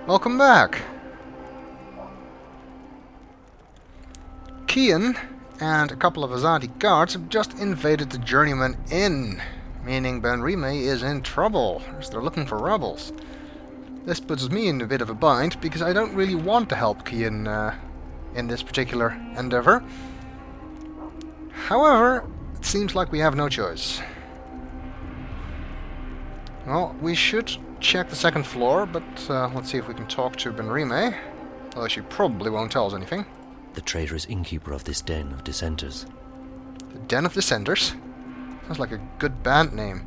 Welcome back. Kian and a couple of Azadi guards have just invaded the Journeyman Inn, meaning Ben Rime is in trouble, as they're looking for rebels. This puts me in a bit of a bind, because I don't really want to help Kian in this particular endeavor. However, it seems like we have no choice. Well, we should check the second floor, but let's see if we can talk to Ben Rime. Although she probably won't tell us anything. The traitor is innkeeper of this den of dissenters. The Den of Dissenters? Sounds like a good band name.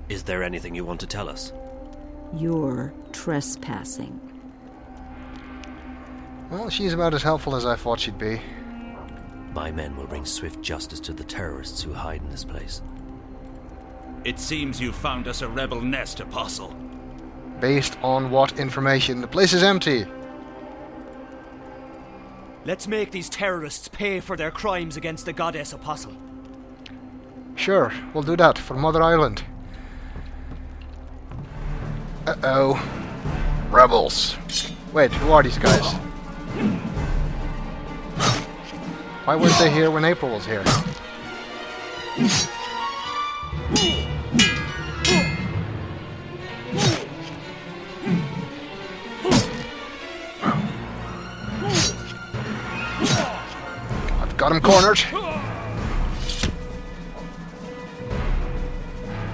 Is there anything you want to tell us? You're trespassing. Well, she's about as helpful as I thought she'd be. My men will bring swift justice to the terrorists who hide in this place. It seems you found us a rebel nest, Apostle. Based on what information? The place is empty. Let's make these terrorists pay for their crimes against the goddess, Apostle. Sure, we'll do that for Mother Island. Uh-oh. Rebels. Wait, who are these guys? Why weren't they here when April was here? Got him cornered.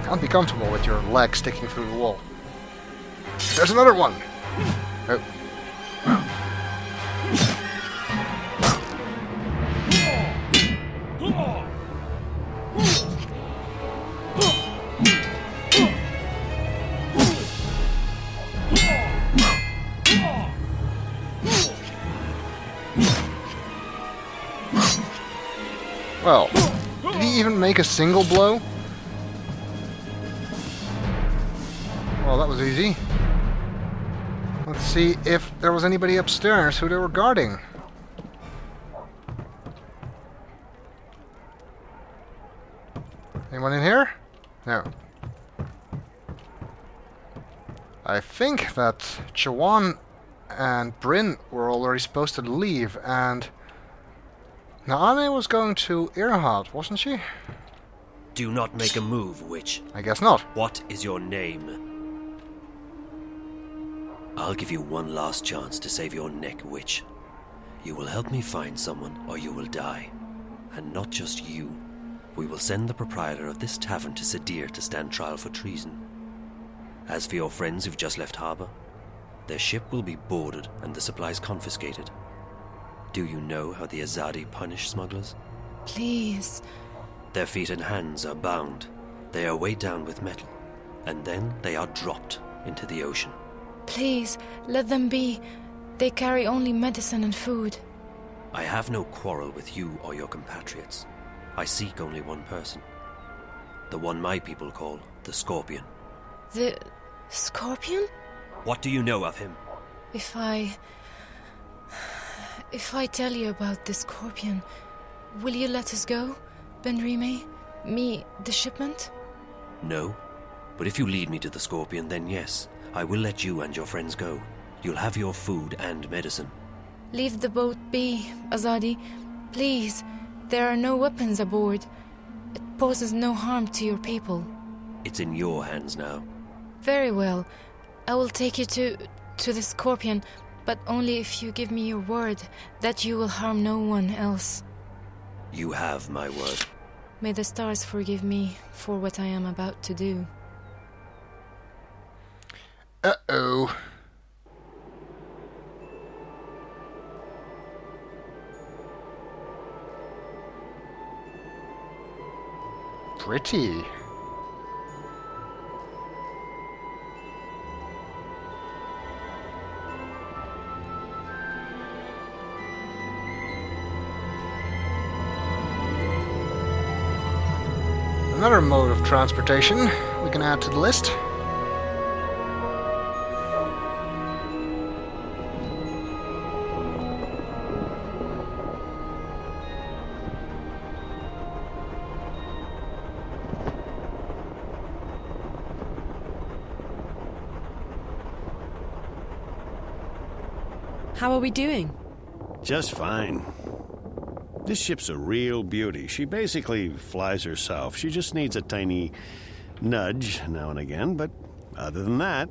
Can't be comfortable with your leg sticking through the wall. There's another one. Oh. Well, did he even make a single blow? Well, that was easy. Let's see if there was anybody upstairs who they were guarding. Anyone in here? No. I think that Chawan and Bryn were already supposed to leave, and Naane was going to Irhat, wasn't she? Do not make a move, witch. I guess not. What is your name? I'll give you one last chance to save your neck, witch. You will help me find someone, or you will die. And not just you. We will send the proprietor of this tavern to Sadir to stand trial for treason. As for your friends who've just left harbor, their ship will be boarded and the supplies confiscated. Do you know how the Azadi punish smugglers? Please. Their feet and hands are bound. They are weighed down with metal, and then they are dropped into the ocean. Please, let them be. They carry only medicine and food. I have no quarrel with you or your compatriots. I seek only one person. The one my people call the Scorpion. The Scorpion? What do you know of him? If I tell you about the Scorpion, will you let us go, Ben Rime? Me, the shipment? No. But if you lead me to the Scorpion, then yes, I will let you and your friends go. You'll have your food and medicine. Leave the boat be, Azadi. Please, there are no weapons aboard. It poses no harm to your people. It's in your hands now. Very well. I will take you to the Scorpion, but only if you give me your word that you will harm no one else. You have my word. May the stars forgive me for what I am about to do. Uh-oh. Pretty. Another mode of transportation we can add to the list. How are we doing? Just fine. This ship's a real beauty. She basically flies herself. She just needs a tiny nudge now and again, but other than that...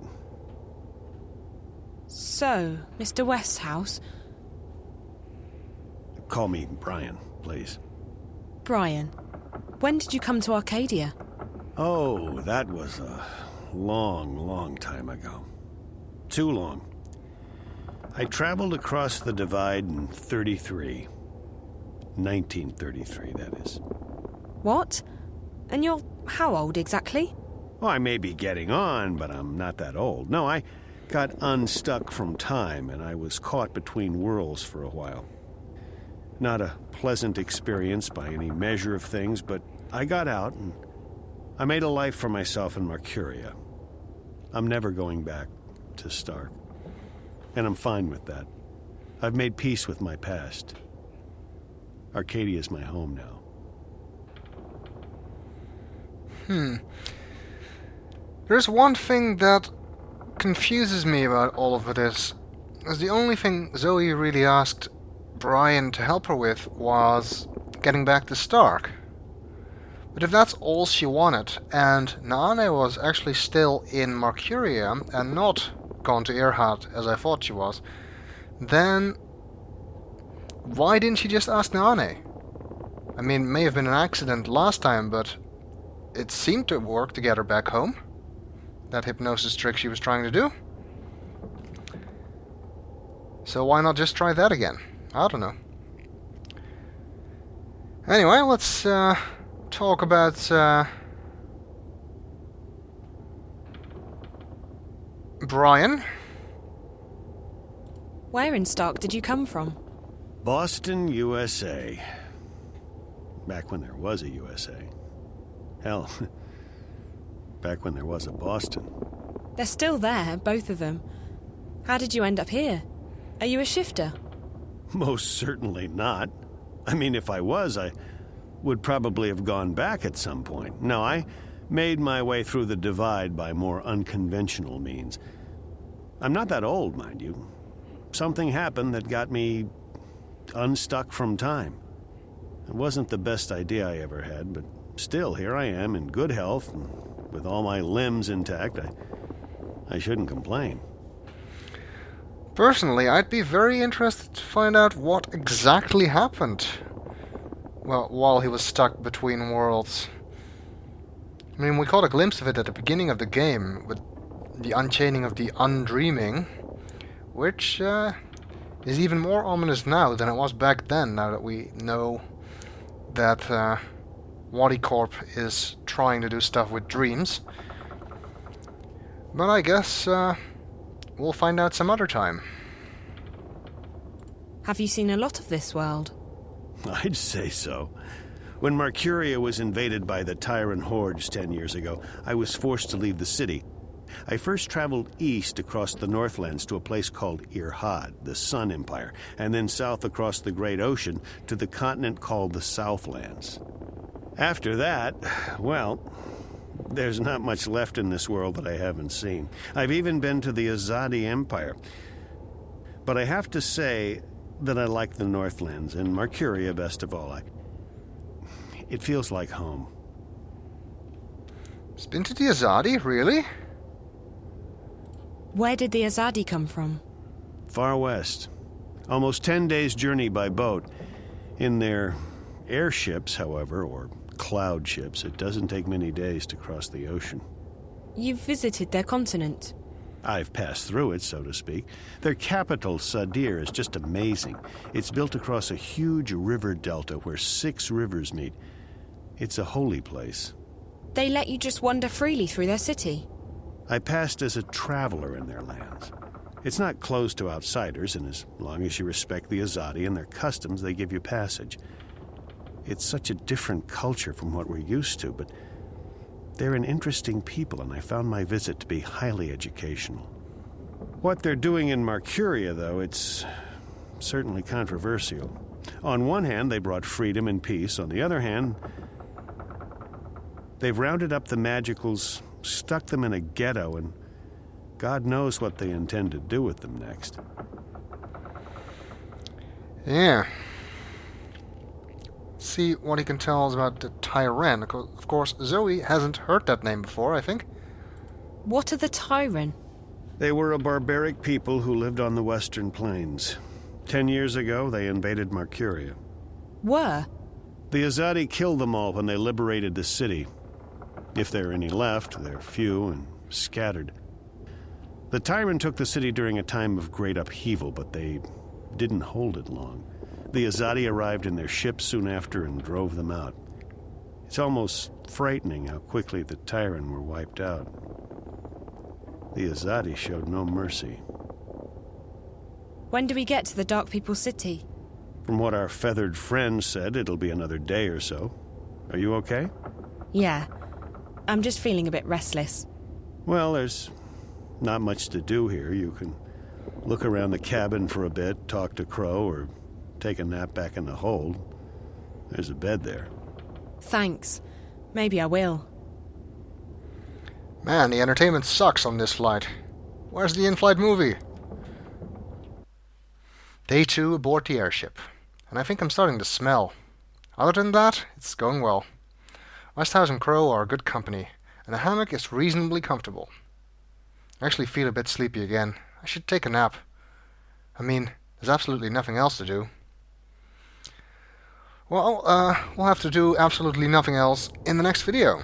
So, Mr. Westhouse... Call me Brian, please. Brian, when did you come to Arcadia? Oh, that was a long, long time ago. Too long. I traveled across the divide in 33. 1933, that is. What? And you're how old exactly? Well, I may be getting on, but I'm not that old. No, I got unstuck from time, and I was caught between worlds for a while. Not a pleasant experience by any measure of things, but I got out, and I made a life for myself in Mercuria. I'm never going back to Stark. And I'm fine with that. I've made peace with my past. Arcadia is my home now. There's one thing that confuses me about all of this. Is the only thing Zoe really asked Brian to help her with was getting back to Stark. But if that's all she wanted, and Naane was actually still in Mercuria and not gone to Earhart as I thought she was, then why didn't she just ask Naane? I mean, it may have been an accident last time, but it seemed to work to get her back home. That hypnosis trick she was trying to do. So why not just try that again? I don't know. Anyway, let's talk about Brian. Where in Stark did you come from? Boston, USA. Back when there was a USA. Hell, back when there was a Boston. They're still there, both of them. How did you end up here? Are you a shifter? Most certainly not. I mean, if I was, I would probably have gone back at some point. No, I made my way through the divide by more unconventional means. I'm not that old, mind you. Something happened that got me unstuck from time. It wasn't the best idea I ever had, but still, here I am in good health, and with all my limbs intact. I shouldn't complain. Personally, I'd be very interested to find out what exactly happened. Well, while he was stuck between worlds. I mean, we caught a glimpse of it at the beginning of the game, with the unchaining of the Undreaming, which is even more ominous now than it was back then, now that we know that Wadi Corp is trying to do stuff with dreams. But I guess we'll find out some other time. Have you seen a lot of this world? I'd say so. When Mercuria was invaded by the Tyrant Hordes 10 years ago, I was forced to leave the city. I first traveled east across the Northlands to a place called Irhad, the Sun Empire, and then south across the Great Ocean to the continent called the Southlands. After that, well, there's not much left in this world that I haven't seen. I've even been to the Azadi Empire. But I have to say that I like the Northlands, and Mercuria best of all. It feels like home. It's been to the Azadi, really? Where did the Azadi come from? Far west. Almost 10 days' journey by boat. In their airships, however, or cloudships, it doesn't take many days to cross the ocean. You've visited their continent? I've passed through it, so to speak. Their capital, Sadir, is just amazing. It's built across a huge river delta where 6 rivers meet. It's a holy place. They let you just wander freely through their city? I passed as a traveler in their lands. It's not closed to outsiders, and as long as you respect the Azadi and their customs, they give you passage. It's such a different culture from what we're used to, but they're an interesting people, and I found my visit to be highly educational. What they're doing in Mercuria, though, it's certainly controversial. On one hand, they brought freedom and peace. On the other hand, they've rounded up the Magicals, stuck them in a ghetto, and God knows what they intend to do with them next. Yeah. See what he can tell us about the Tyren. Of course, Zoe hasn't heard that name before, I think. What are the Tyren? They were a barbaric people who lived on the western plains. 10 years ago, they invaded Marcuria. Were? The Azadi killed them all when they liberated the city. If there are any left, they're few and scattered. The Tyren took the city during a time of great upheaval, but they didn't hold it long. The Azadi arrived in their ships soon after and drove them out. It's almost frightening how quickly the Tyren were wiped out. The Azadi showed no mercy. When do we get to the Dark People's city? From what our feathered friend said, it'll be another day or so. Are you okay? Yeah. I'm just feeling a bit restless. Well, there's not much to do here. You can look around the cabin for a bit, talk to Crow, or take a nap back in the hold. There's a bed there. Thanks. Maybe I will. Man, the entertainment sucks on this flight. Where's the in-flight movie? Day 2 aboard the airship. And I think I'm starting to smell. Other than that, it's going well. Westhouse and Crow are good company, and the hammock is reasonably comfortable. I actually feel a bit sleepy again. I should take a nap. I mean, there's absolutely nothing else to do. Well, we'll have to do absolutely nothing else in the next video.